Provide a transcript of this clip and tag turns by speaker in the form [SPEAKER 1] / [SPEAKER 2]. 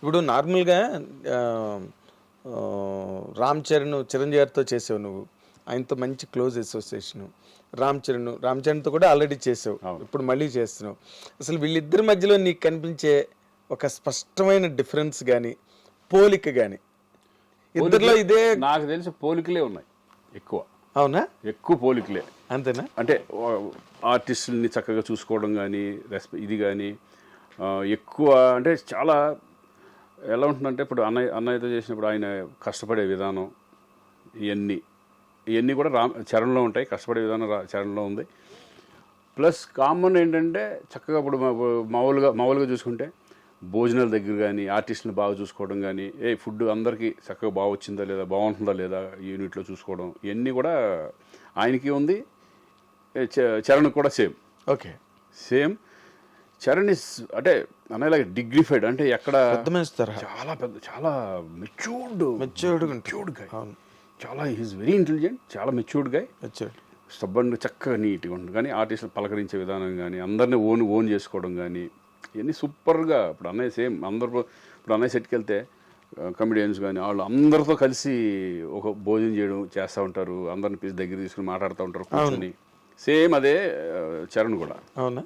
[SPEAKER 1] ఇప్పుడు నార్మల్గా ఆహ్, రామ్ చరణ్, చిరంజీవి గారితో చేసావు నువ్వు. ఆయనతో మంచి క్లోజ్ అసోసియేషను. రామ్ చరణ్‌తో కూడా ఆల్రెడీ చేసావు.
[SPEAKER 2] అవును.
[SPEAKER 1] ఇప్పుడు మళ్ళీ చేస్తున్నావు. అసలు వీళ్ళిద్దరి మధ్యలో నీకు కనిపించే ఒక స్పష్టమైన డిఫరెన్స్ గాని, పోలిక గాని ఇద్దరిలో ఇదే
[SPEAKER 2] నాకు తెలిసి పోలికలే ఉన్నాయి ఎక్కువ.
[SPEAKER 1] అవునా?
[SPEAKER 2] ఎక్కువ పోలికలే.
[SPEAKER 1] అంతేనా?
[SPEAKER 2] అంటే ఆర్టిస్టుల్ని చక్కగా చూసుకోవడం కానీ ఇది కానీ ఎక్కువ అంటే చాలా ఎలా ఉంటుందంటే ఇప్పుడు అన్నయ్యతో చేసినప్పుడు ఆయన కష్టపడే విధానం ఇవన్నీ కూడా చరణ్లో ఉంటాయి. కష్టపడే విధానం చరణ్లో ఉంది. ప్లస్ కామన్ ఏంటంటే చక్కగా ఇప్పుడు మామూలుగా చూసుకుంటే భోజనాల దగ్గర కానీ ఆర్టిస్టులను బాగా చూసుకోవడం కానీ ఫుడ్ అందరికీ చక్కగా బాగా వచ్చిందా లేదా బాగుంటుందా లేదా యూనిట్లో చూసుకోవడం ఇవన్నీ కూడా ఆయనకి ఉంది. చరణ్ కూడా
[SPEAKER 1] ఓకే
[SPEAKER 2] సేమ్. చరణ్ ఇస్ అంటే అనేలాగా డిగ్నిఫైడ్, అంటే ఎక్కడ చాలా పెద్ద చాలా మెచ్యూర్డ్ గాయ్. చాలా ఈజ్ వెరీ ఇంటెలిజెంట్, చాలా మెచ్యూర్డ్ గాయ్. స్టబ్బన్గా చక్కగా నీట్గా ఉంటుంది. కానీ ఆర్టిస్టులు పలకరించే విధానం కానీ అందరినీ ఓన్ చేసుకోవడం కానీ ఇవన్నీ సూపర్గా. ఇప్పుడు అన్నయ్య సేమ్ ఇప్పుడు అన్నయ్య సెట్కి వెళ్తే కమెడియన్స్ కానీ వాళ్ళు అందరితో కలిసి ఒక భోజనం చేస్తూ ఉంటారు. అందరిని దగ్గర తీసుకుని మాట్లాడుతూ ఉంటారు కూర్చొని. సేమ్ అదే చరణ్ కూడా.
[SPEAKER 1] అవునా?